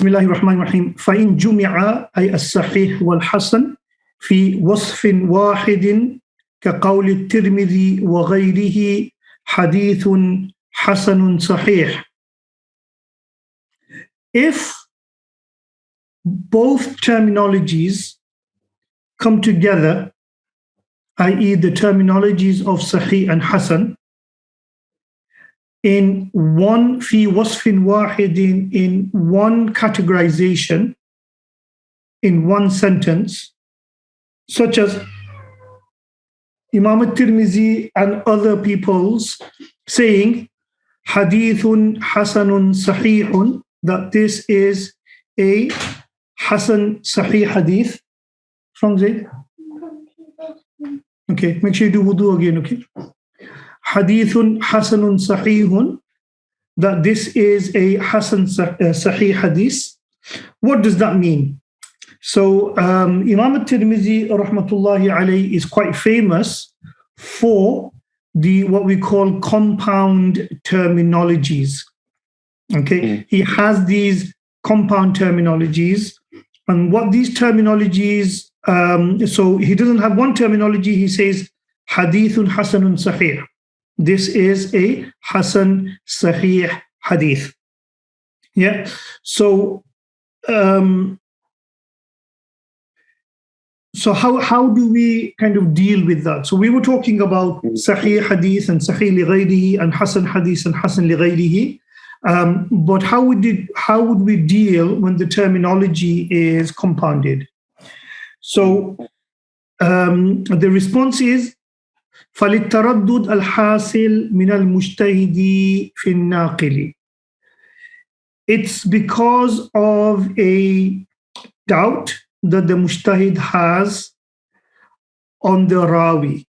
بسم الله الرحمن الرحيم فإن جمع أي الصحيح والحسن في وصف واحد كقول الترمذي وغيره حديث حسن صحيح. If both terminologies come together, i.e. the terminologies of Sahih and Hasan, in one fi wasfin wahidin, in one categorization, in one sentence, such as Imam al-Tirmizi and other people's saying hadithun hasanun sahihun, that this is a Hasan Sahih hadith. From Zaid? Okay, make sure you do wudu again, okay? Hadithun hasanun sahihun, that this is a Hasan Sahih hadith. What does that mean? So Imam al-Tirmizi rahmatullahi alayhi is quite famous for the what we call compound terminologies. Okay, he has these compound terminologies, and what these terminologies, so he doesn't have one terminology. He says hadithun hasanun sahih. This is a Hasan Sahih hadith. Yeah. So so how do we kind of deal with that? So we were talking about Sahih hadith and Sahih li ghayrihi and Hasan hadith and Hasan li ghayrihi. But how would we deal when the terminology is compounded? So the response is فَلِلتَّرَدُّدْ الْحَاصِلِ مِنَ الْمُجْتَهِدِ فِي النَّاقِلِ. It's because of a doubt that the mujtahid has on the rawi.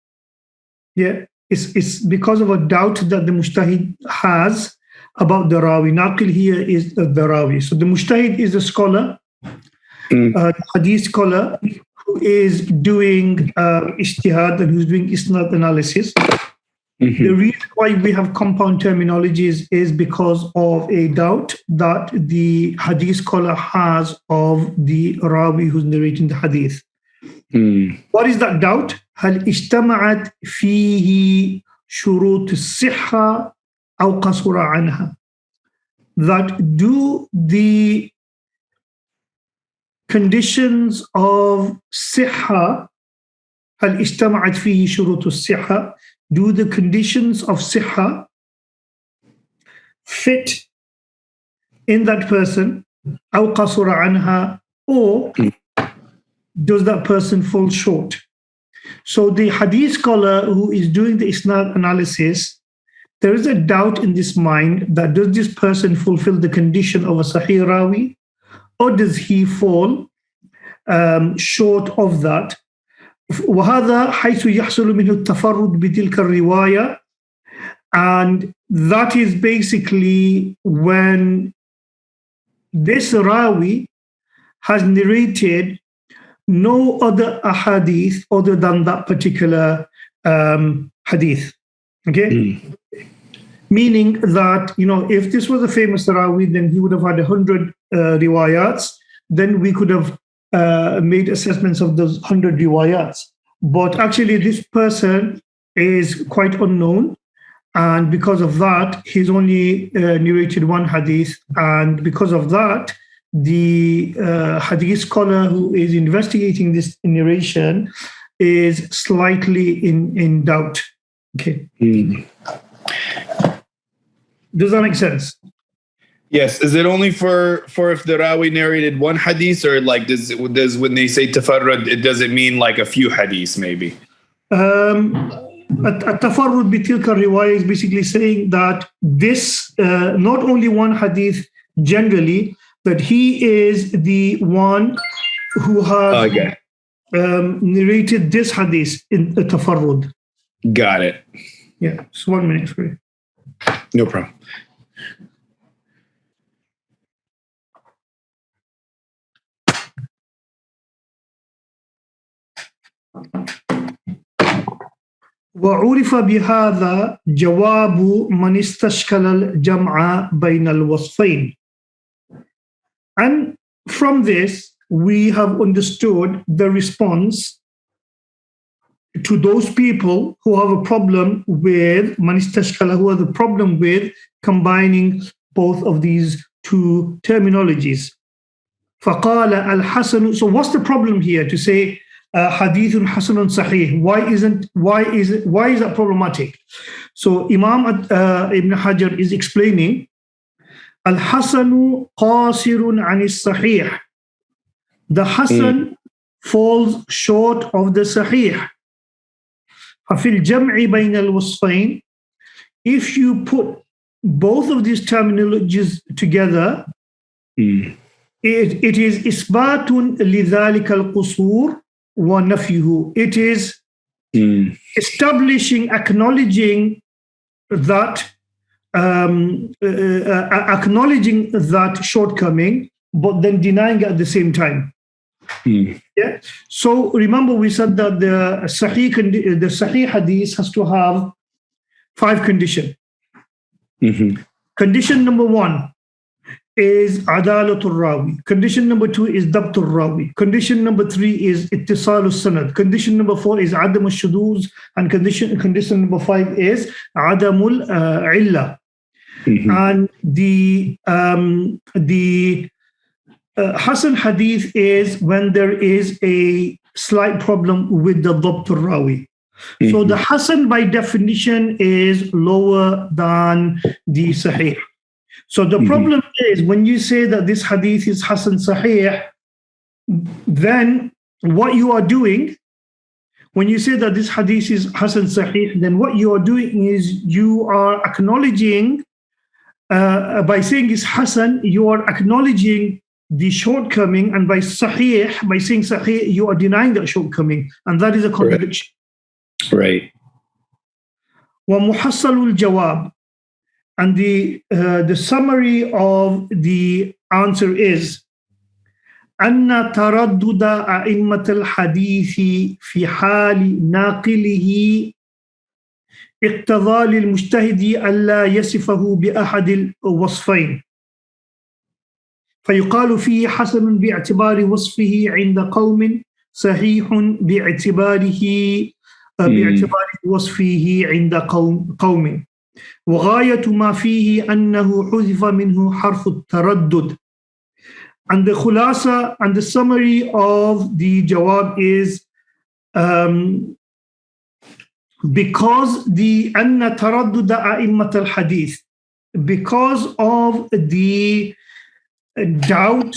Yeah, it's because of a doubt that the mujtahid has about the rawi. Naqil here is the rawi. So the mujtahid is a scholar, hadith scholar, who is doing ijtihad and who's doing isnad analysis. The reason why we have compound terminologies is because of a doubt that the hadith scholar has of the rawi who's narrating the hadith. What is that doubt? هل اجتمعت فيه شروط الصحة أو قصر عنها? That do the conditions of siha, هل اجتمعت فيه شروط الصحة, do the conditions of siha fit in that person, أو قصر عنها, or does that person fall short? So the hadith scholar who is doing the isnad analysis, there is a doubt in this mind that does this person fulfill the condition of a sahih rawi, or does he fall short of that? وهذا حيث يحصل منه التفرد بتلك الرواية, and that is basically when this rawi has narrated no other ahadith other than that particular hadith. Okay? Meaning that, if this was a famous rawi, then he would have had 100 riwayats, then we could have made assessments of those 100 riwayats. But actually this person is quite unknown, and because of that, he's only narrated one hadith, and because of that, the hadith scholar who is investigating this narration is slightly in doubt. Okay. Does that make sense? Yes. Is it only for if the rawi narrated one hadith, or like does when they say tafarrud, it doesn't mean like a few hadiths maybe? Tafarrud bitilka riwaya is basically saying that this not only one hadith generally, that he is the one who has narrated this hadith in the tafarrud. Got it. Yeah, just 1 minute for you. No problem. وعرف بهذا جواب من استشكل الجمع بين الوصفين. And from this, we have understood the response to those people who have a problem with manistashkala, who have a problem with combining both of these two terminologies. فقال الحسن. So what's the problem here to say hadithun hasanun sahih? Why is that problematic? So Imam Ibn Hajar is explaining al-hasanu qasirun anis sahih. The hasan falls short of the sahih. ففي الجمع بين الوصفين, if you put both of these terminologies together, it is إثبات لذلك القصور ونفيه. It is establishing, acknowledging that shortcoming, but then denying it at the same time. Yeah. So remember, we said that the Sahih Hadith has to have 5 conditions. Condition number 1 is Adalatul Rawi. Condition number 2 is Dabtul Rawi. Condition number 3 is Ittisalus Sanad. Condition number 4 is Adam al-Shuduz. And condition number 5 is Adamul Illa. And the Hasan Hadith is when there is a slight problem with the Dabtul Rawi. So the Hasan by definition is lower than the Sahih. So the problem is when you say that this hadith is Hasan Sahih, then what you are doing, when you say that this hadith is Hasan Sahih, then what you are doing is you are acknowledging, by saying it's Hasan, you are acknowledging the shortcoming, and by saying Sahih, you are denying that shortcoming, and that is a contradiction. Right. وَمُحَصَّلُ الْجَوَابِ. And the summary of the answer is أن تردد أئمة الحديث في حال ناقله اقتضى للمجتهد ألا يصفه بأحد الوصفين، فيقال فيه حسن باعتبار وصفه عند قوم، صحيح باعتبار وصفه عند قوم، وغاية ما فيه أنه حذف منه حرف التردد. And the khulasa and the summary of the jawab is because the أن تردد أئمة الحديث, because of the doubt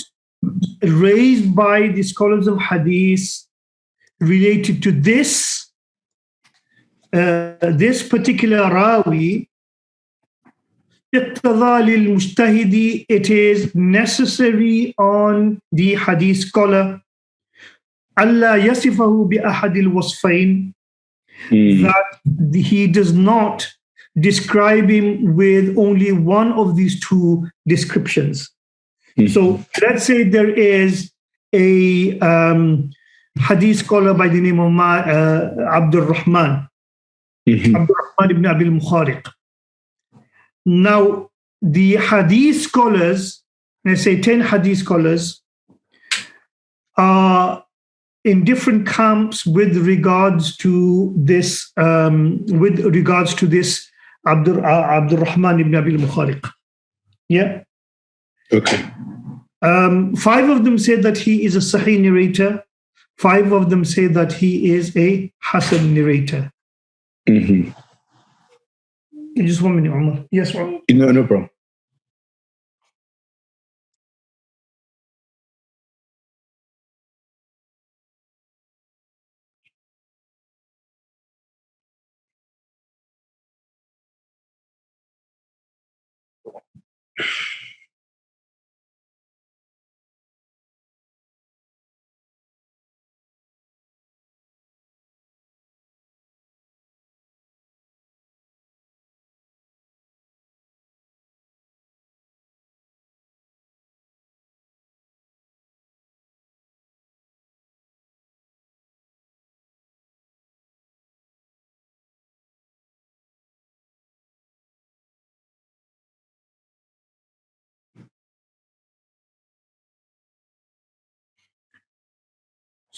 raised by the scholars of hadith related to this particular rawi, اقتضى للمجتهد, it is necessary on the hadith scholar ألا يصفه بأحد الوصفين, that he does not describe him with only one of these 2 descriptions. So let's say there is a hadith scholar by the name of Abdul Rahman ibn Abi al-Mukhariq. Now, the hadith scholars, let's say 10 hadith scholars, are in different camps with regards to this Abdul Rahman ibn Abi al-Mukhariq. Yeah. Okay. 5 of them say that he is a Sahih narrator. 5 of them say that he is a Hasan narrator. Just 1 minute, Umar. Yes, Umar. No problem.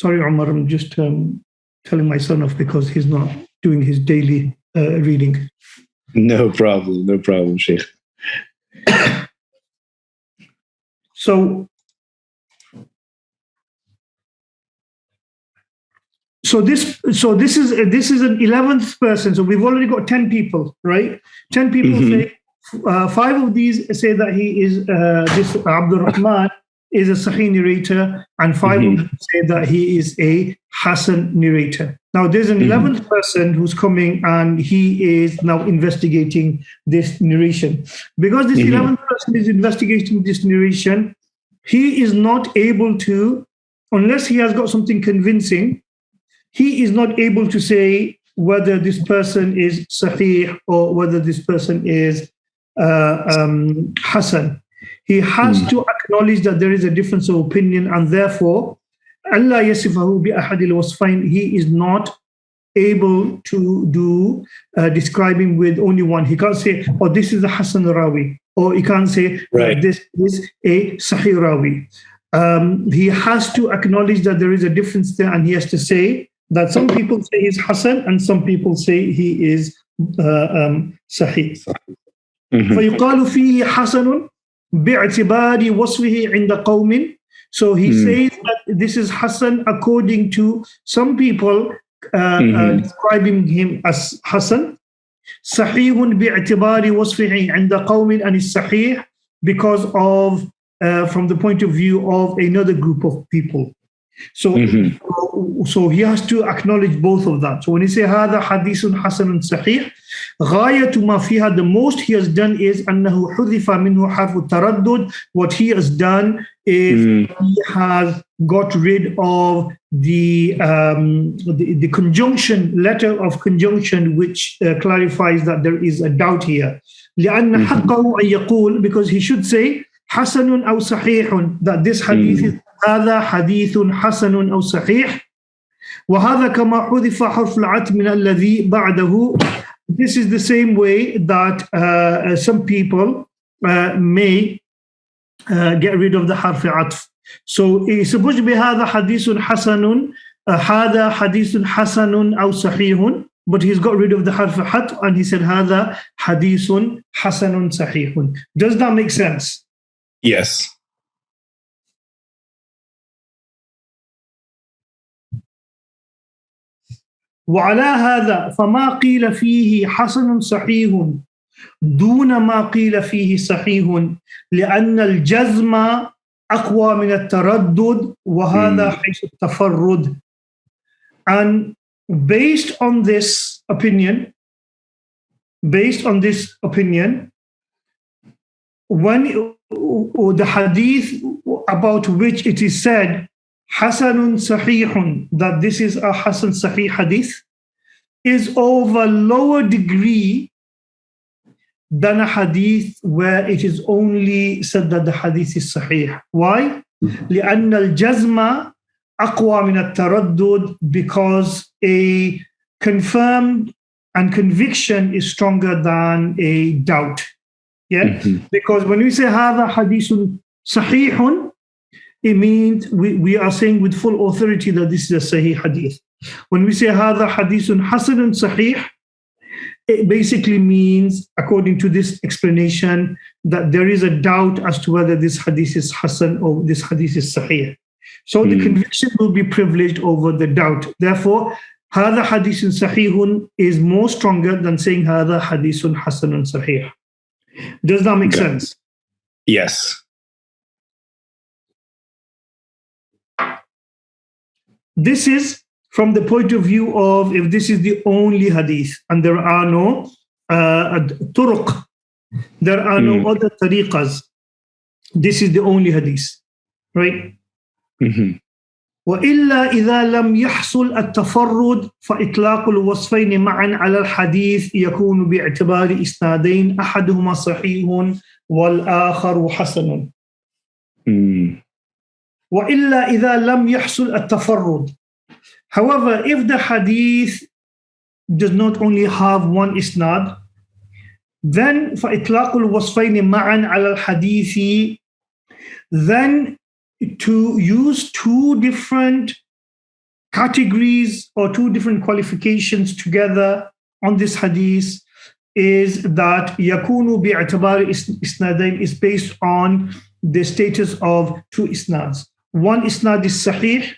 Sorry, Umar, I'm just telling my son off because he's not doing his daily reading. No problem, Sheikh. So this is an 11th person. So we've already got 10 people, right? 10 people say 5 of these say that he is this Abdul Rahman is a Sahih narrator, and 5 of them say that he is a Hasan narrator. Now there's an 11th person who's coming, and he is now investigating this narration. Because this 11th person is investigating this narration, he is not able to, unless he has got something convincing, he is not able to say whether this person is Sahih or whether this person is Hasan. He has to acknowledge that there is a difference of opinion, and therefore, Allah yasifahu bi ahadil wasfain, he is not able to do describing with only one. He can't say, oh, this is a Hasan Rawi, or he can't say, this is a Sahih Rawi. He has to acknowledge that there is a difference there, and he has to say that some people say he's Hasan and some people say he is Sahih. فَيُقَالُ فِيهِ حَسَنٌ بِاعْتِبَارِ وَصْفِهِ عِنْدَ قَوْمٍ. So he says that this is Hasan according to some people describing him as Hasan. صَحِيحٌ بِاعْتِبَارِ وَصْفِهِ عِنْدَ قَوْمٍ, and is Sahih because of from the point of view of another group of people. So so he has to acknowledge both of that. So when he say هذا حديث حسن صحيح, غاية ما فيها, the most he has done is أنه حذف منه حرف التردد. What he has done is he has got rid of the conjunction, letter of conjunction, which clarifies that there is a doubt here. لأن حقه أن يقول, because he should say حسن أو صحيح, that this hadith is هذا حديث حسن أو صحيح. وهذا كما حذف حرف العطف من الذي بعده. This is the same way that some people may get rid of the حرف عطف. So it's supposed to be هذا حديث حسن, هذا حديث حسن أو صحيح, but he's got rid of the حرف عطف and he said هذا حديث حسن صحيح. Does that make sense? Yes. وعلى هذا فما قيل فيه حسن صحيح دون ما قيل فيه صحيح لأن الجزم أقوى من التردد وهذا حيث التفرد. And based on this opinion, when the hadith about which it is said Hasanun Sahihun, that this is a Hasan Sahih hadith, is of a lower degree than a hadith where it is only said that the hadith is Sahih. Why? لأن الجزم أقوى من التردد, because a confirmed and conviction is stronger than a doubt. Yeah, because when we say هذا حديث صحيح, it means we are saying with full authority that this is a Sahih hadith. When we say هذا حديث حسن صحيح, it basically means, according to this explanation, that there is a doubt as to whether this hadith is Hasan or this hadith is Sahih. So the conviction will be privileged over the doubt. Therefore, هذا حديث صحيح is more stronger than saying هذا حديث حسن صحيح. Does that make sense? Yes. This is from the point of view of if this is the only hadith and there are no turuq, there are no other tariqas. This is the only hadith, right? وإلا إذا لم يحصل التفرد فإطلاق الوصفين معا على الحديث يكون باعتبار إسنادين أحدهما صحيح والآخر حسن. وإلا إذا لم يحصل التفرد. However, if the hadith does not only have one isnad, then فإطلاق الوصفين معا على الحديث, then to use two different categories or two different qualifications together on this hadith is that yakunu bi'atabari isnadain is based on the status of two isnads. One isnad is sahih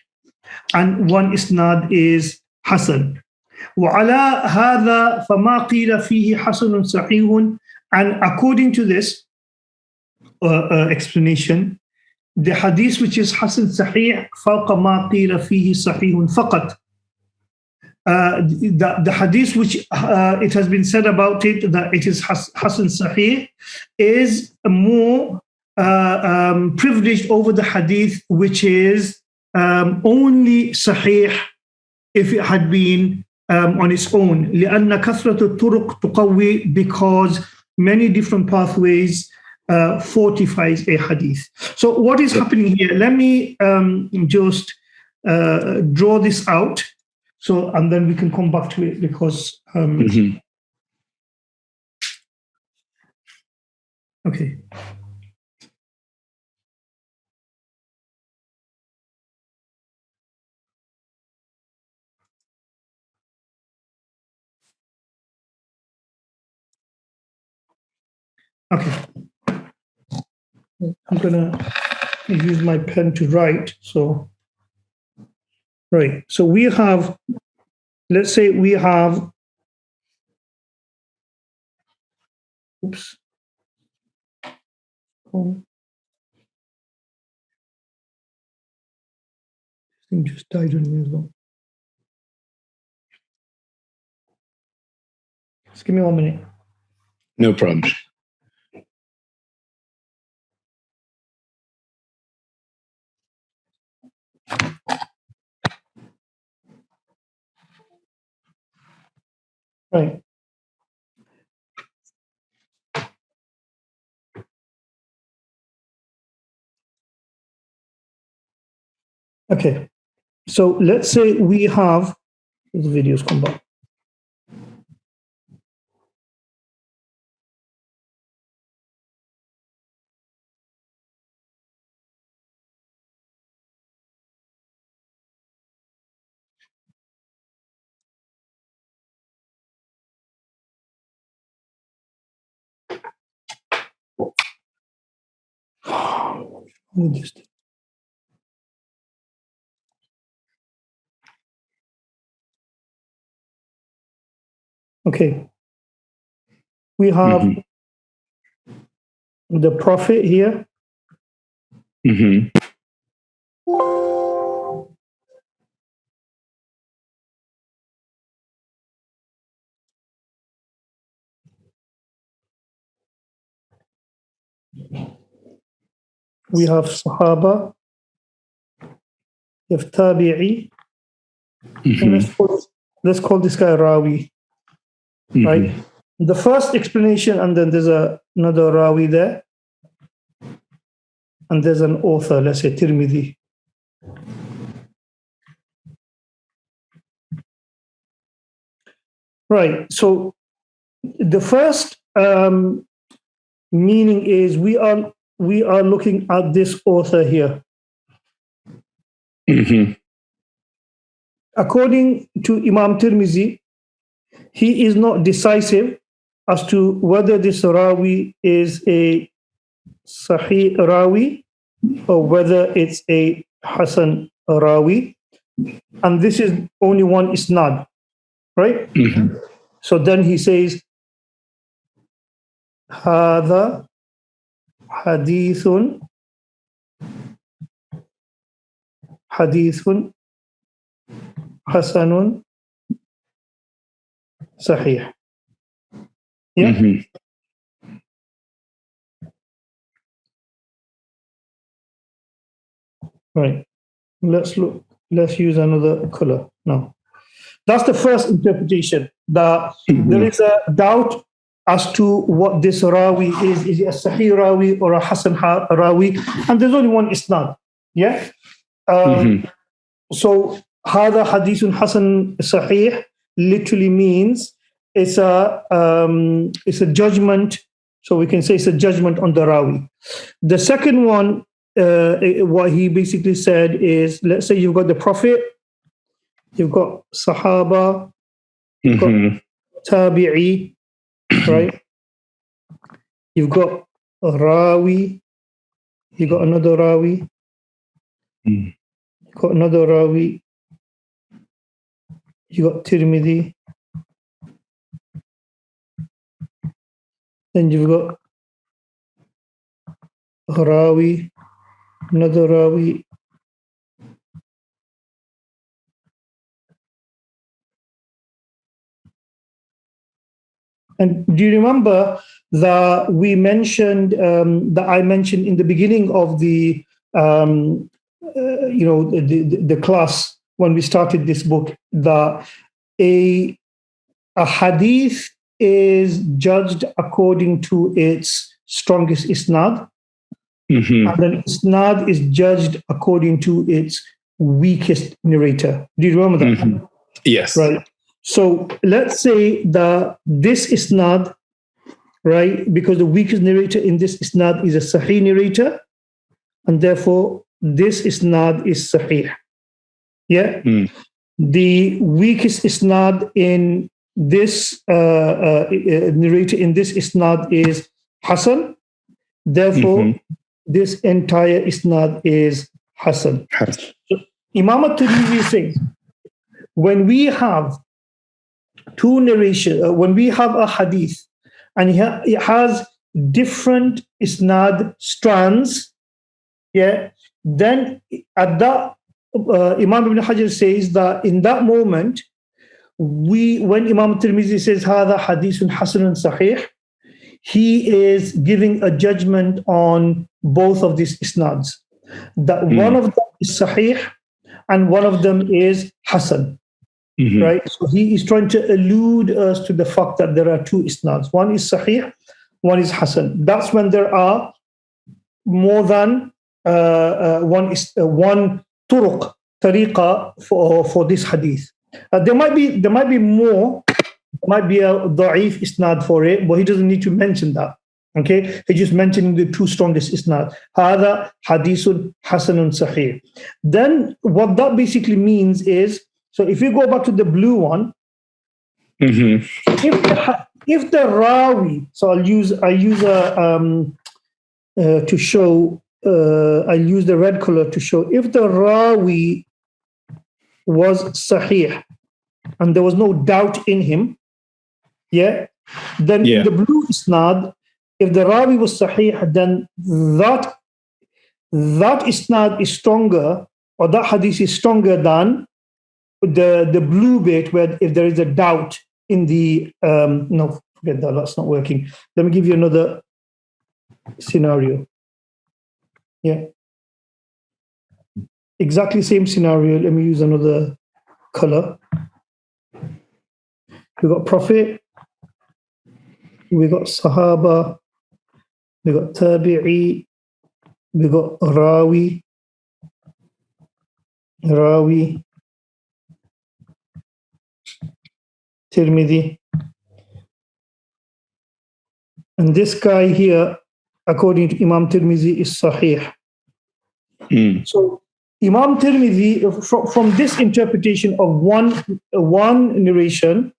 and one isnad is hasan. وعلى هذا فما قيل فيه حسن صحيح, and according to this explanation, the hadith which is hasan sahih فوق ما قيل فيه صحيح فقط. The hadith which it has been said about it that it is hasan sahih is more privileged over the hadith which is only sahih if it had been on its own. لأن كثرة الطرق تقوي, because many different pathways fortifies a hadith. So what is happening here? Let me just draw this out, so and then we can come back to it, because okay. Okay, I'm gonna use my pen to write. So, right. So we have, let's say we have, oops. Oh. This thing just died on me as well. Just give me 1 minute. No problem. Right. Okay. So let's say we have, the videos come back. Okay. We have the Prophet here. We have Sahaba. We have Tabi'i. And let's call this guy Rawi. Right? The first explanation, and then there's another Rawi there. And there's an author, let's say Tirmidhi. Right. So the first meaning is we are looking at this author here. According to Imam Tirmidhi, he is not decisive as to whether this Rawi is a Sahih Rawi or whether it's a Hasan Rawi. And this is only one isnad, right? So then he says, هذا حديث حسن صحيح. Yeah. Right. Let's use another color now. That's the first interpretation. There is a doubt as to what this Rawi is. Is it a Sahih Rawi or a Hasan Rawi? And there's only one isnad. Yeah. So هذا حديث حسن صحيح literally means it's a judgment. So we can say it's a judgment on the Rawi. The second one, what he basically said is, let's say you've got the Prophet, you've got Sahaba, you've got Tabi'i, right? You've got Rawi, you've got another Rawi, you've got another Rawi, you got Tirmidhi, then you've got Rawi, another Rawi, and do you remember that we mentioned that I mentioned in the beginning of the the class when we started this book that a hadith is judged according to its strongest isnad, and then isnad is judged according to its weakest narrator. Do you remember that? Yes. Right. So let's say that this isnad, right, because the weakest narrator in this isnad is a sahih narrator, and therefore this isnad is sahih. Yeah. The weakest isnad in this narrator in this isnad is Hasan. Therefore, this entire isnad is Hasan. So Imam al-Tirmidhi says, when we have two narrations, when we have a hadith and it has different isnad strands, yeah, then at that Imam Ibn Hajar says that in that moment, when Imam Tirmidhi says هذا حديث حسن صحيح, he is giving a judgment on both of these isnads. That one of them is sahih and one of them is hasan. Right? So he is trying to allude us to the fact that there are two isnads. One is sahih, one is hasan. That's when there are more than one turuq, tariqa for this hadith. There might be more. There might be a da'if isnad for it, but he doesn't need to mention that. Okay, he's just mentioning the two strongest isnad. Hada hadithun hasanun sahih. Then what that basically means is, so if you go back to the blue one, if the rawi, so I use to show. I use the red color to show if the rawi was sahih and there was no doubt in him, yeah, then in the blue isnad, if the rawi was sahih, then that isnad is stronger, or that hadith is stronger than the blue bit where if there is a doubt in the no, forget that, that's not working. Let me give you another scenario. Yeah, exactly same scenario. Let me use another color. We got Prophet, we got Sahaba, we got Tabi'i, we got Rawi, Tirmidhi, and this guy here, according to Imam Tirmidhi, is Sahih. So Imam Tirmidhi, from this interpretation of one narration,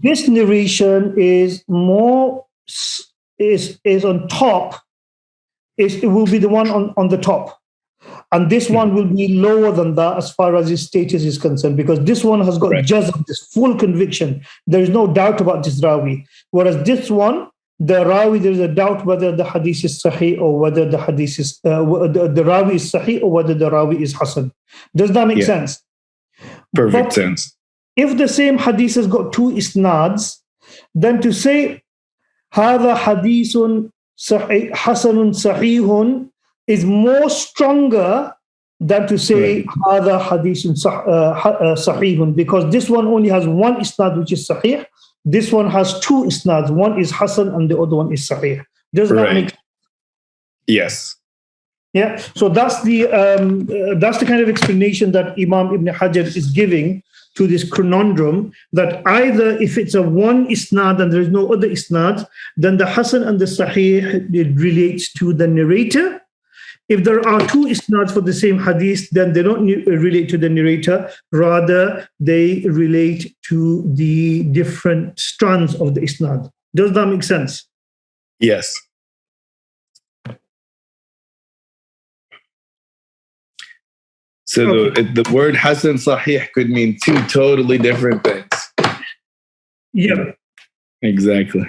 this narration is more is on top. It will be the one on the top, and this one will be lower than that as far as his status is concerned, because this one has got jazm, this full conviction. There is no doubt about this rawi, whereas this one, the rawi, there is a doubt whether the hadith is sahih or whether the hadith is the rawi is sahih or whether the rawi is hasan. Does that make sense? Perfect sense. If the same hadith has got two isnads, then to say هذا حديث حسن صحيح is more stronger than to say هذا حديث صحيح, because this one only has one isnad which is sahih. This one has two isnads. One is hasan and the other one is sahih. Does that make sense? Yes. Yeah. So that's the kind of explanation that Imam Ibn Hajar is giving to this conundrum, that either if it's a one isnad and there is no other isnad, then the hasan and the sahih, it relates to the narrator. if there are two isnads for the same hadith, then they don't relate to the narrator, rather they relate to the different strands of the isnad. Does that make sense? Yes. So Okay. the word Hasan Sahih could mean two totally different things. Yeah. Exactly.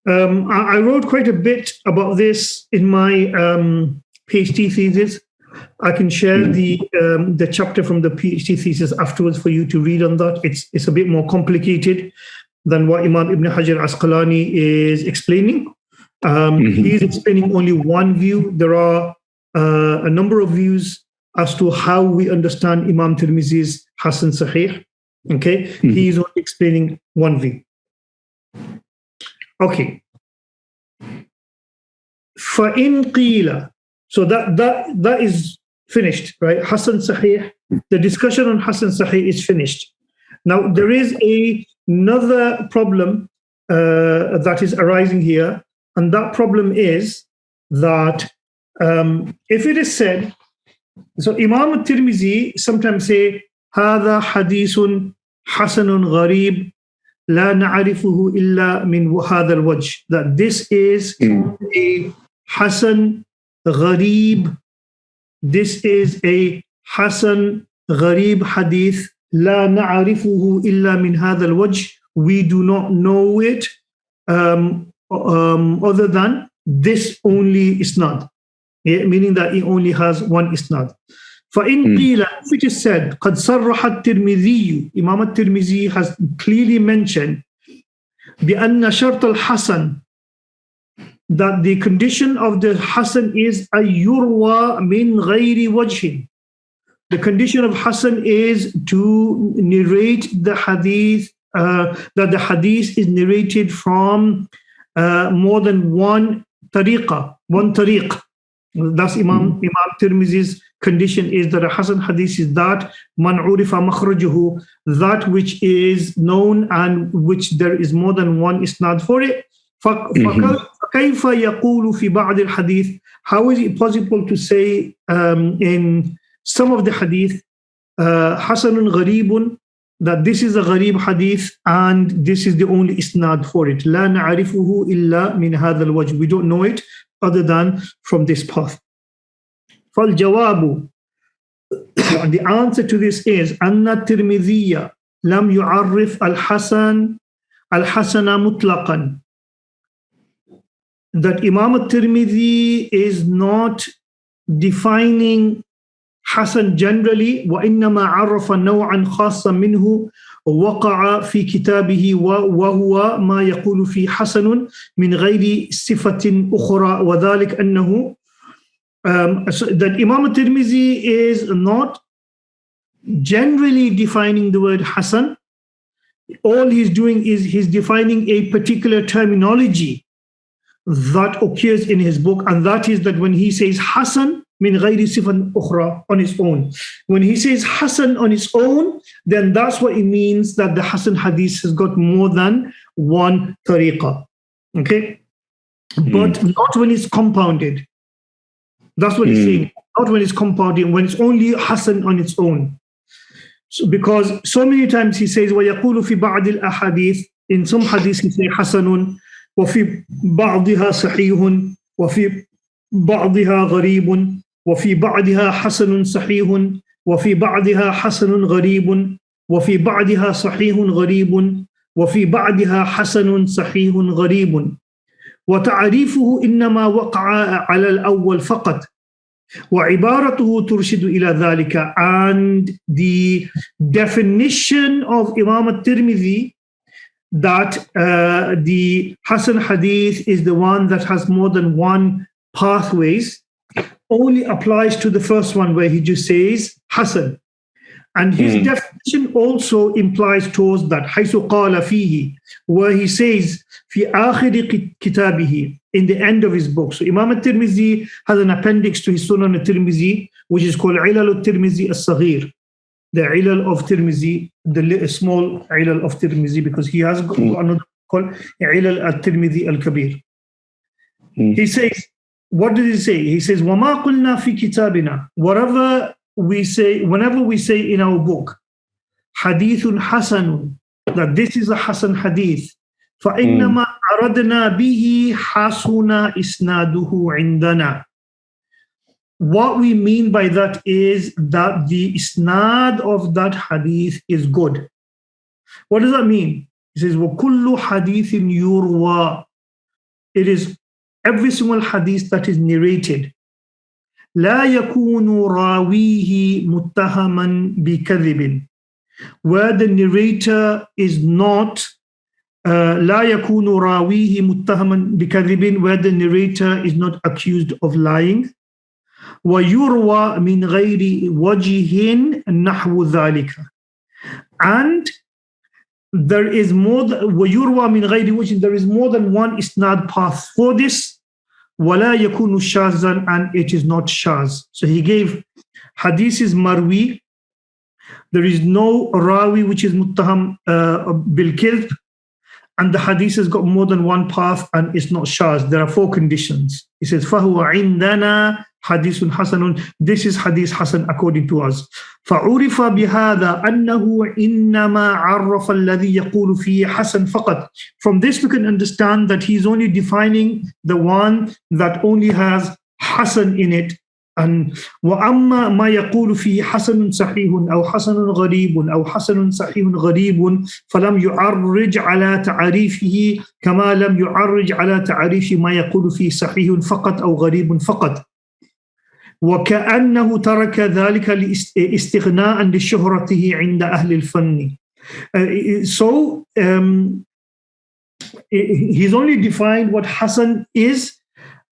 I wrote quite a bit about this in my PhD thesis. I can share the chapter from the PhD thesis afterwards for you to read on that. It's a bit more complicated than what Imam Ibn Hajar Asqalani is explaining. He is explaining only one view. There are a number of views as to how we understand Imam Tirmizi's Hasan Sahih. Okay, he is only explaining one view. Okay. فَإِنْ قِيلَ. So that is finished, right? Hasan Sahih. The discussion on Hasan Sahih is finished. Now there is another problem that is arising here, and that problem is that if it is said, so Imam al-Tirmizi sometimes say, هذا حديث حسن غريب لا نعرفه إلا من هذا الوجه, that this is a Hasan Gharib, this is a Hasan Gharib hadith, لا نعرفه إلا من هذا الوجه, we do not know it other than this only isnad, meaning that it only has one isnad. فإن قيل, if it is said, قد صرح الترمذي, Imam al-Tirmizi has clearly mentioned بأن شرط الحسن, that the condition of the Hasan is أيروى من غير وجه. The condition of Hasan is to narrate the hadith, that the hadith is narrated from more than one tariqah, one tariq. That's Imam Tirmizi's condition, is that a Hasan hadith is that man urifa makhrajuhu, that which is known and which there is more than one isnad for it. فكيف يقول في بعض الحديث, how is it possible to say in some of the hadith حسن غريب, that this is a gharib hadith and this is the only isnad for it, لا نعرفه إلا من هذا الوجه, we don't know it other than from this path. فالجواب, the answer to this is أن الترمذي لم يعرف الحسن مطلقا, that Imam al-Tirmidhi is not defining Hasan generally, وإنما عرف نوعا خاصا منه وقع في كتابه وهو ما يقول في حسن من غير صفة أخرى, وذلك أنه that Imam al-Tirmidhi is not generally defining the word Hasan. All he's doing is he's defining a particular terminology that occurs in his book, and that is that when he says Hasan min ghayri sifan ukhra, on its own, when he says Hasan on its own, then that's what it means, that the Hasan hadith has got more than one tariqah. Okay, but not when it's compounded. That's what he's saying. Not when it's compounded, when it's only Hasan on its own. So, because so many times he says وَيَقُولُ فِي بَعْضِ الْأَحَادِيثِ, in some hadiths he says حَسَنٌ وَفِي بَعْضِهَا صَحِيحٌ وَفِي بَعْضِهَا غَرِيبٌ وَفِي بَعْضِهَا حَسَنٌ صَحِيحٌ وَفِي بَعْضِهَا حَسَنٌ غَرِيبٌ وَفِي بَعْضِهَا صَحِيحٌ غَرِيبٌ وَفِي بَعْضِهَا حَسَنٌ صَحِيحٌ غَرِيبٌ وتعريفه إنما وقع على الأول فقط وعبارته ترشد إلى ذلك, and the definition of Imam al-Tirmidhi that the Hasan hadith is the one that has more than one pathways only applies to the first one, where he just says Hasan. And his definition also implies towards that, حيث قال فيه, where he says في آخر كتابه, in the end of his book. So Imam al-Tirmidhi has an appendix to his Sunan al-Tirmidhi, which is called Ilal al-Tirmidhi al-Saghir, the Ilal of Tirmidhi, the small Ilal of Tirmidhi, because he has got another called Ilal al-Tirmidhi al-Kabir. He says, what does he say? He says, وَمَا قُلْنَا فِي كِتَابِنَا, whatever we say, whenever we say in our book, حديث حسن, that this is a Hasan hadith, فإنما أردنا به حسن إسناده عندنا. What we mean by that is that the isnad of that hadith is good. What does that mean? He says, وَكُلُّ حَدِيثٍ يُرْوَى. It is every single hadith that is narrated. لا يكون راويه متهما بكذب. Where the narrator is not لا يكون راويه متهما بكذب, where the narrator is not accused of lying. ويروى من غير وجه نحو ذلك. And there is more ويروى من غير وجه, there is more than one isnad path for this. ولا يكون شاذا, and it is not shaz. So he gave hadith is marwi, there is no rawi which is muttaham bil kidhb, and the hadith has got more than one path and it's not shaz. There are 4 conditions. He says فهو عندنا حديث حسن, this is hadith hasan according to us. فعرف بهذا أنه إنما عرف الذي يقول فيه حسن فقط. From this we can understand that he's only defining the one that only has hasan in it. And وأما ما يقول فيه حسن صحيح أو حسن غريب أو حسن صحيح غريب فلم يعرج على تعريفه كما لم يعرج على تعريف ما يقول فيه صحيح فقط أو غريب فقط. وكأنه ترك ذلك استغناء لشهرته عند أهل الفن. So he's only defined what Hasan is.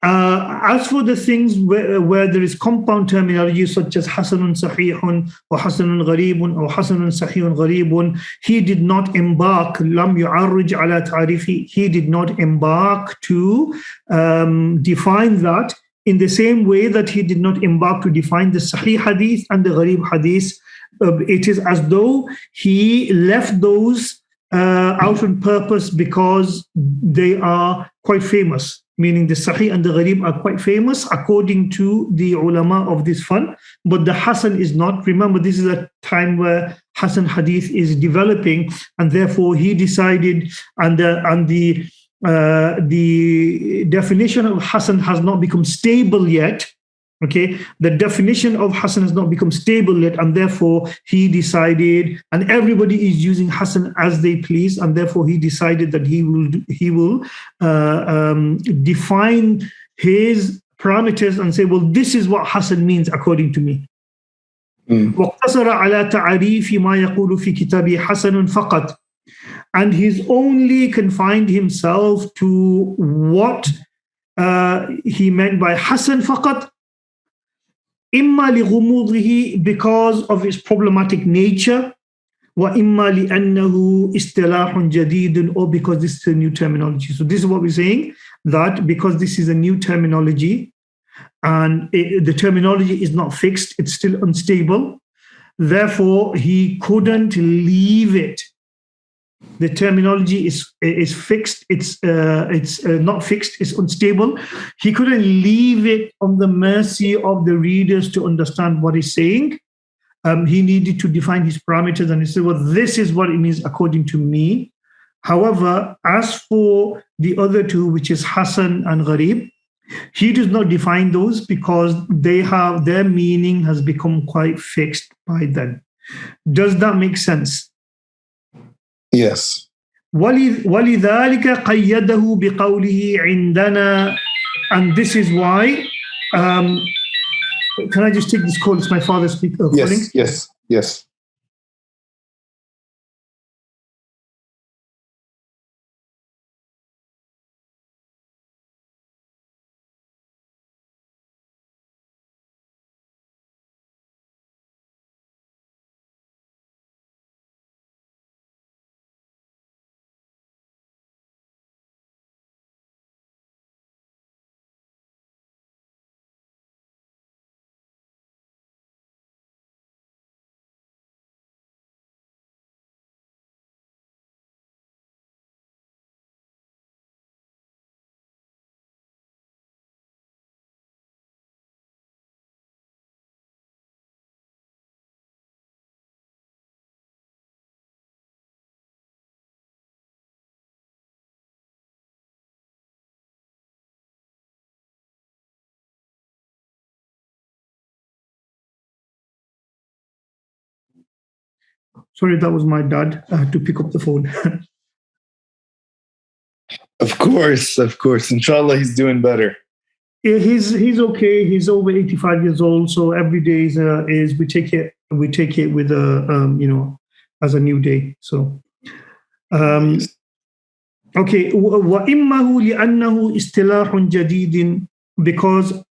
As for the things where there is compound terminology such as Hasanun Sahihun or Hasanun Gharibun or Hasanun Sahihun Gharibun, he did not embark, Lam yu'arrij ala ta'rifi, he did not embark to define that in the same way that he did not embark to define the Sahih Hadith and the Gharib Hadith. It is as though he left those out on purpose because they are quite famous, meaning the Sahih and the Gharib are quite famous according to the ulama of this fan, but the Hasan is not. Remember, this is a time where Hasan Hadith is developing, and therefore he decided, and the definition of Hasan has not become stable yet. Okay, the definition of Hasan has not become stable yet, and therefore he decided, and everybody is using Hasan as they please, and therefore he decided that he will define his parameters and say, well, this is what Hasan means according to me. واقتصر على تعريف ما يقول في كتابه حسن فقط. And he's only confined himself to what he meant by Hasan faqat, imma li ghumudihi, because of its problematic nature, wa imma li annahu istilahun jadidun, or because this is a new terminology. So this is what we're saying, that because this is a new terminology and the terminology is not fixed, it's still unstable, therefore he couldn't leave it. The terminology is fixed. It's not fixed. It's unstable. He couldn't leave it on the mercy of the readers to understand what he's saying. He needed to define his parameters, and he said, "Well, this is what it means according to me." However, as for the other two, which is Hasan and Gharib, he does not define those because their meaning has become quite fixed by then. Does that make sense? Yes. وَلِذَلِكَ قَيَّدَهُ بِقَوْلِهِ عِنْدَنَا. And this is why, can I just take this call? It's my father's calling. Yes. Sorry, that was my dad. I had to pick up the phone. Of course. Inshallah, he's doing better. Yeah, he's okay. He's over 85 years old, so every day is we take it with a as a new day. So okay. وإمه لأنه اصطلاح جديد, because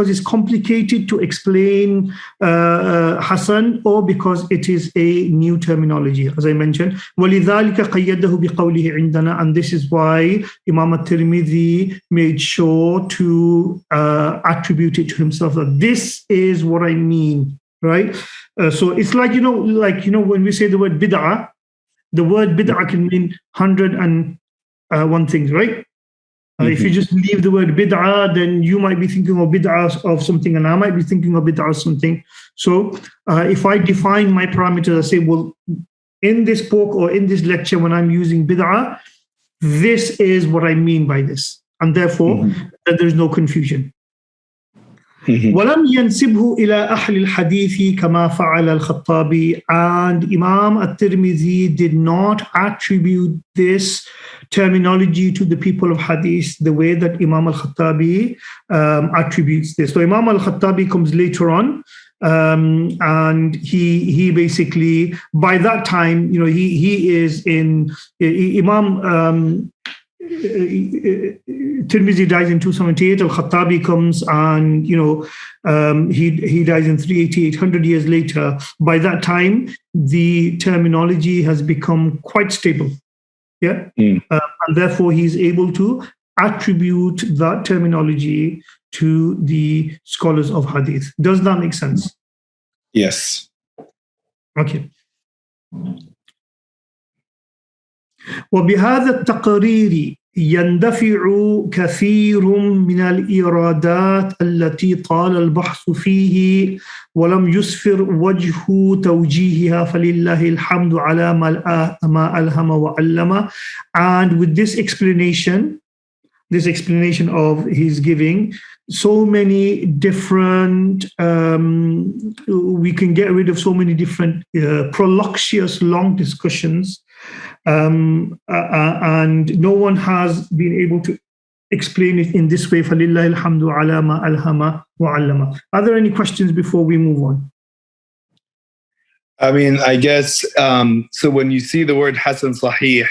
it's complicated to explain Hasan, or because it is a new terminology, as I mentioned. وَلِذَلِكَ قَيَّدَهُ بِقَوْلِهِ عِنْدَنَا, and this is why Imam at-Tirmidhi made sure to attribute it to himself, that this is what I mean, right? So it's like, when we say the word bid'ah, the word bid'ah can mean 101 things, right? If you just leave the word bid'ah, then you might be thinking of bid'ah of something, and I might be thinking of bid'ah of something. So if I define my parameters, I say, well, in this book or in this lecture, when I'm using bid'ah, this is what I mean by this. And therefore, there's no confusion. وَلَمْ يَنْسِبْهُ إِلَىٰ أَهْلِ الْحَدِيثِ كَمَا فَعَلَ الْخَطَّابِي, and Imam at-Tirmidhi did not attribute this terminology to the people of hadith the way that Imam al-Khattabi attributes this. So Imam al-Khattabi comes later on, and he basically, by that time, he is in Imam Tirmidhi dies in 278. Al-Khattabi comes, and he dies in 388, 100 years later. By that time, the terminology has become quite stable. Yeah, and therefore he's able to attribute that terminology to the scholars of hadith. Does that make sense? Yes. Okay. وبهذا التقرير يندفع كثير من الإيرادات التي طال البحث فيه ولم يسفر وجه توجيهها فلله الحمد على ما ألهم وعلم. And with this explanation of his giving, so many different, we can get rid of so many different prolixous long discussions, and no one has been able to explain it in this way. فَلِلَّهِ الْحَمْدُ عَلَى مَا أَلْهَمَ وَعَلَّمَ. Are there any questions before we move on? I mean, I guess, so when you see the word Hasan Sahih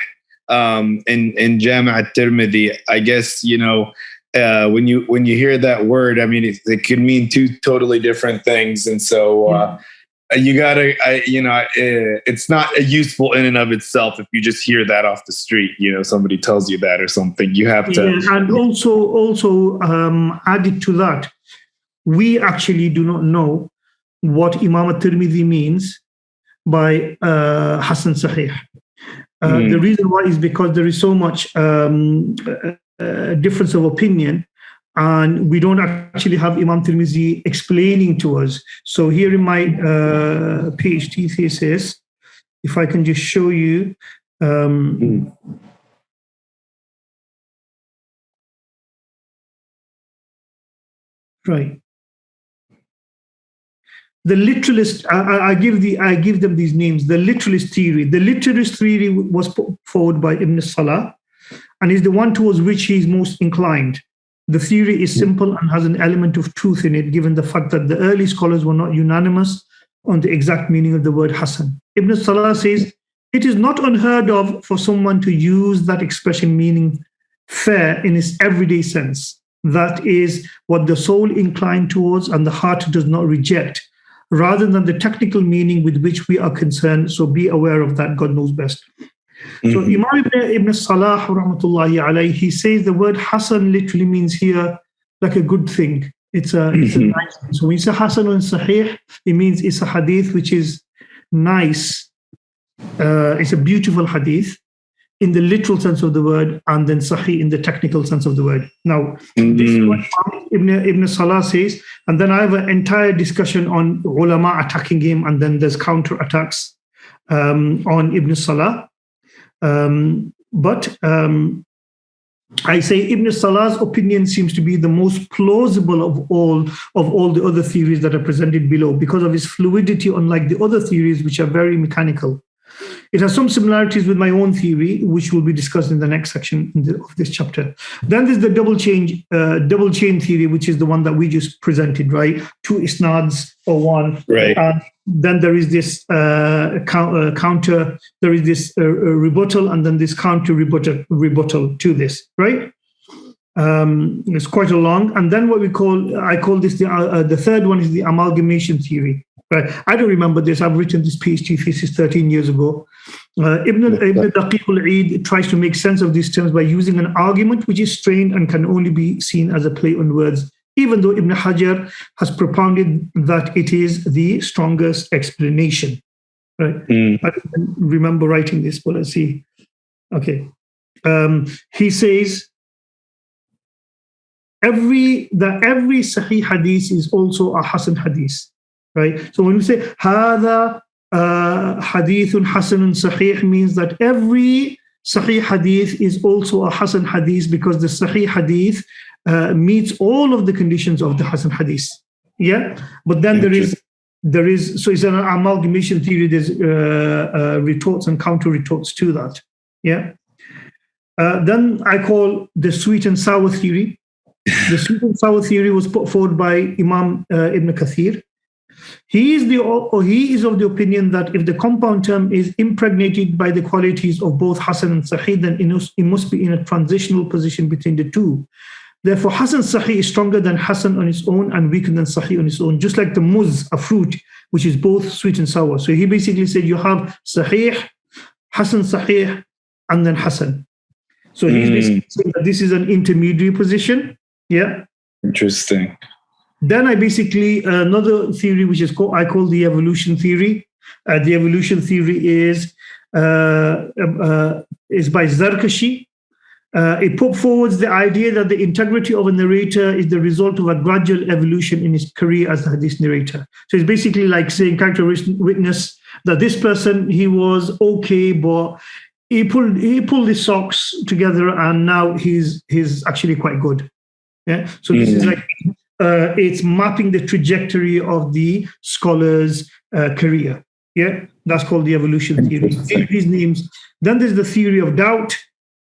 in Jami' at-Tirmidhi, I guess, when you hear that word, I mean, it could mean two totally different things. And so you gotta, it's not useful in and of itself if you just hear that off the street. Somebody tells you that or something. You have to. Yeah, and also added to that, we actually do not know what Imam at-Tirmidhi means by Hasan Sahih. The reason why is because there is so much difference of opinion, and we don't actually have Imam Tirmidhi explaining to us. So here in my PhD thesis, if I can just show you, right. The literalist, I give them these names. The literalist theory. The literalist theory was put forward by Ibn Salah, and is the one towards which he is most inclined. The theory is simple and has an element of truth in it, given the fact that the early scholars were not unanimous on the exact meaning of the word Hasan. Ibn Salah says, it is not unheard of for someone to use that expression meaning fair in its everyday sense. That is what the soul inclined towards and the heart does not reject, rather than the technical meaning with which we are concerned. So be aware of that. God knows best. So Imam Ibn Salah, rahmatullahi alayhi, he says the word Hasan literally means here like a good thing. It's a nice thing. So when you say Hasan and Sahih, it means it's a hadith which is nice. It's a beautiful hadith in the literal sense of the word, and then Sahih in the technical sense of the word. Now, this is what Ibn Salah says, and then I have an entire discussion on ulama attacking him, and then there's counter attacks on Ibn Salah. But I say Ibn Salah's opinion seems to be the most plausible of all the other theories that are presented below because of its fluidity, unlike the other theories which are very mechanical. It has some similarities with my own theory, which will be discussed in the next section of this chapter. Then there's the double chain theory, which is the one that we just presented, right? 2 isnads or one. Right. Then there is this counter, there is this rebuttal, and then this counter rebuttal to this, right? It's quite a long. And then I call this the third one is the amalgamation theory. Right. I don't remember this. I've written this PhD thesis 13 years ago. Ibn Daqiq al-Eid tries to make sense of these terms by using an argument which is strained and can only be seen as a play on words, even though Ibn Hajar has propounded that it is the strongest explanation. Right. I don't remember writing this, but let's see. Okay. He says every Sahih hadith is also a Hasan hadith. Right. So when we say هذا hadithun hasanun sahih means that every Sahih hadith is also a Hasan hadith because the Sahih hadith meets all of the conditions of the Hasan hadith. Yeah. But then there is so it's an amalgamation theory. There's retorts and counter retorts to that. Yeah. Then I call the sweet and sour theory. The sweet and sour theory was put forward by Imam Ibn Kathir. He is of the opinion that if the compound term is impregnated by the qualities of both Hasan and Sahih, then it must be in a transitional position between the two. Therefore, Hasan Sahih is stronger than Hasan on its own and weaker than Sahih on its own, just like the muz, a fruit, which is both sweet and sour. So he basically said you have Sahih, Hasan Sahih, and then Hasan. So he's basically saying that this is an intermediary position. Yeah. Interesting. Then I basically, another theory which is I call the evolution theory. The evolution theory is by Zarkashi. It put forward the idea that the integrity of a narrator is the result of a gradual evolution in his career as a hadith narrator. So it's basically like saying character witness that this person, he was okay, but he pulled his socks together and now he's actually quite good. Yeah. So this is like it's mapping the trajectory of the scholar's career. Yeah, that's called the evolution theory. These names. Then there's the theory of doubt.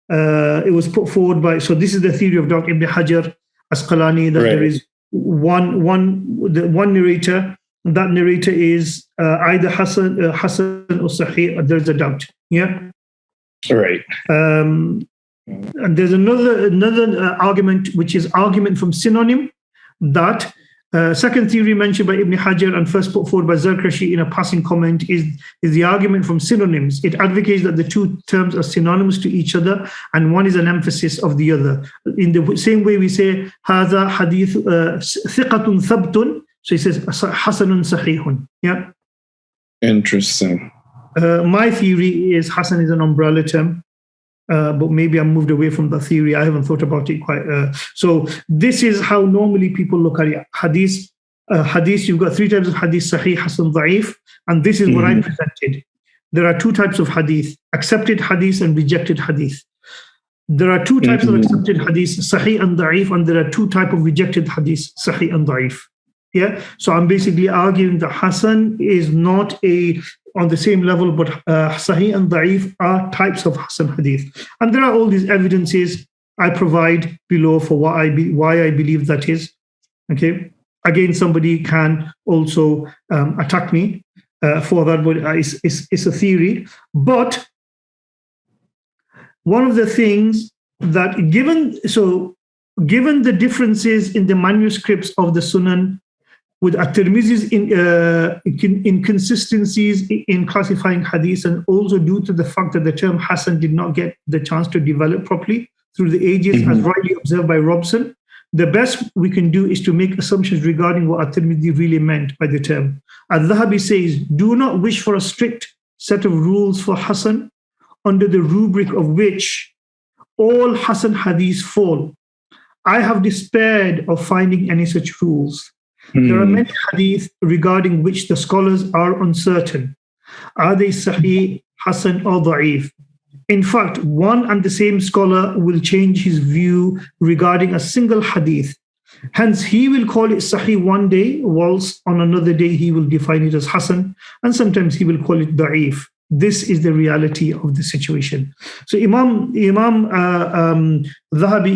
It was put forward by. So this is the theory of doubt. Ibn Hajar, Asqalani. That there is one narrator. And that narrator is either Hasan or Sahih. There's a doubt. Yeah. Right. And there's another argument, which is argument from synonym. That second theory mentioned by Ibn Hajar and first put forward by Zarkashi in a passing comment is the argument from synonyms. It advocates that the two terms are synonymous to each other and one is an emphasis of the other. In the same way we say هذا حديث ثقة ثبت, so it says حسن صحيح. Yeah. Interesting. My theory is Hasan is an umbrella term. But maybe I moved away from the theory. I haven't thought about it quite. So this is how normally people look at it. Hadith, you've got 3 types of hadith: Sahih, Hasan, Da'if. And this is what I presented. There are 2 types of hadith: accepted hadith and rejected hadith. There are 2 types of accepted hadith: Sahih and Da'if. And there are 2 types of rejected hadith: Sahih and Da'if. Yeah. So I'm basically arguing that Hasan is not on the same level, but Sahih and Da'if are types of Hasan hadith. And there are all these evidences I provide below for why I believe that is. Okay. Again, somebody can also attack me for that, but it's a theory. But one of the things that given the differences in the manuscripts of the Sunan, with at-Tirmidhi's inconsistencies in classifying hadith, and also due to the fact that the term Hasan did not get the chance to develop properly through the ages, as rightly observed by Robson, the best we can do is to make assumptions regarding what at-Tirmidhi really meant by the term. Al-Dhahabi says, do not wish for a strict set of rules for Hasan under the rubric of which all Hasan hadiths fall. I have despaired of finding any such rules. There are many hadith regarding which the scholars are uncertain. Are they Sahih, Hasan, or Da'if? In fact, one and the same scholar will change his view regarding a single hadith. Hence, he will call it Sahih one day, whilst on another day he will define it as Hasan, and sometimes he will call it Da'if. This is the reality of the situation. So Imam Zahabi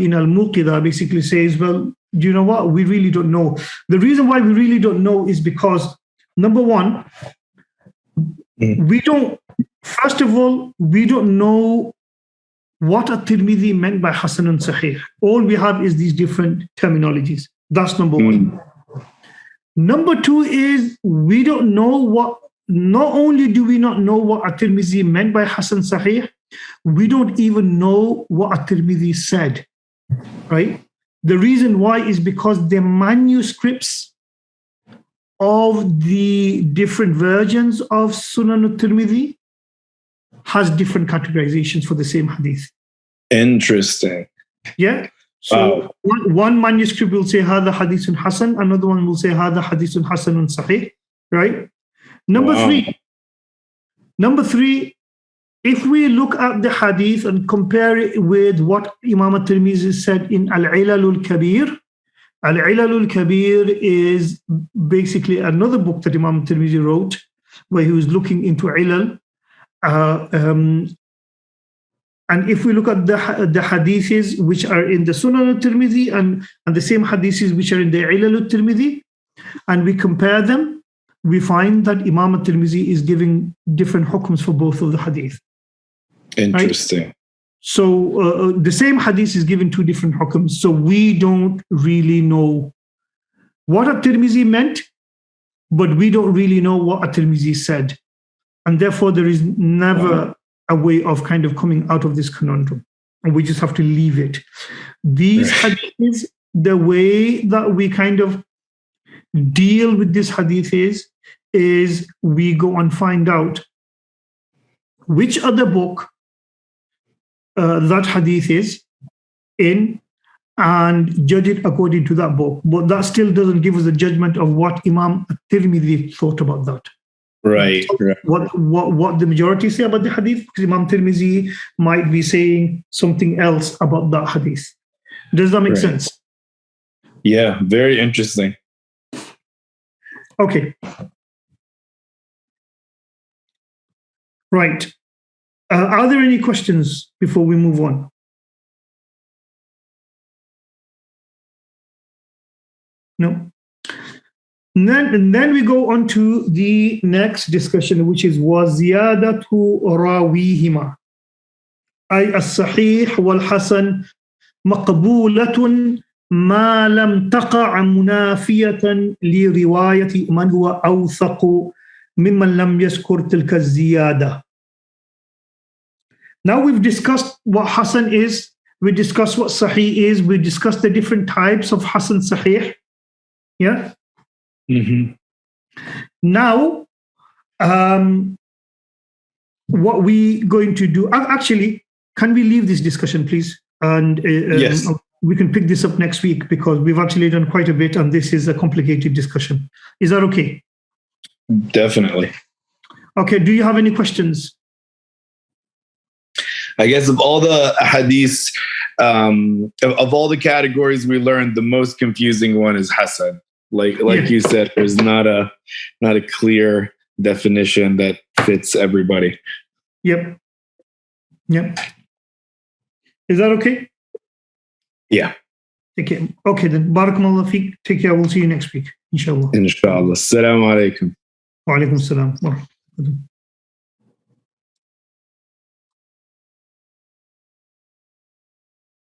in al-Muqida basically says, well, do you know what? We really don't know. The reason why we really don't know is because, number one, first of all, we don't know what at-Tirmidhi meant by Hasan and Sahih. All we have is these different terminologies. That's number one. Number two is we don't know what, not only do we not know what at-Tirmidhi meant by Hasan Sahih, we don't even know what at-Tirmidhi said, right? The reason why is because the manuscripts of the different versions of Sunan al-Tirmidhi has different categorizations for the same hadith. Interesting. Yeah. So one manuscript will say Hada Hadithun Hasan, another one will say Hada Hadithun Hasanun Sahih, right? Number three, if we look at the hadith and compare it with what Imam al-Tirmidhi said in al-Ilal al-Kabir, al-Ilal al-Kabir is basically another book that Imam al-Tirmidhi wrote, where he was looking into ilal. And if we look at the hadiths which are in the Sunan al-Tirmidhi and the same hadiths which are in the Ilal al-Tirmidhi, and we compare them, we find that Imam al-Tirmidhi is giving different hukms for both of the hadith. Interesting. Right? So the same hadith is given two different hukms. So we don't really know what at-Tirmidhi meant, but we don't really know what at-Tirmidhi said. And therefore, there is never a way of kind of coming out of this conundrum. And we just have to leave it. These hadiths, the way that we kind of deal with this hadith is we go and find out which other book that hadith is in and judge it according to that book. But that still doesn't give us a judgment of what Imam Tirmidhi thought about that. Right. What the majority say about the hadith, because Imam Tirmidhi might be saying something else about that hadith. Does that make sense? Yeah, very interesting. Okay. Right. Are there any questions before we move on? No. And then we go on to the next discussion, which is وَزِيَادَةُ رَاوِيهِمَا أي الصحيح والحسن مقبولة ما لم تقع منافية لرواية من هو أوثق ممن لم يذكر تلك الزيادة. Now we've discussed what Hasan is, we discussed what Sahih is, we discussed the different types of Hasan Sahih. Yeah. Mm-hmm. Now, what we going to do? Actually, can we leave this discussion, please? And yes, we can pick this up next week because we've actually done quite a bit, and this is a complicated discussion. Is that okay? Definitely. Okay. Do you have any questions? I guess of all the hadiths, of all the categories we learned, the most confusing one is Hasan. Like you said, there's not a clear definition that fits everybody. Yep. Is that okay? Yeah. Okay. Okay then. Barakallahu feek. Take care. We'll see you next week. Inshallah. Inshallah. Assalamu alaikum. Wa alaikum assalam.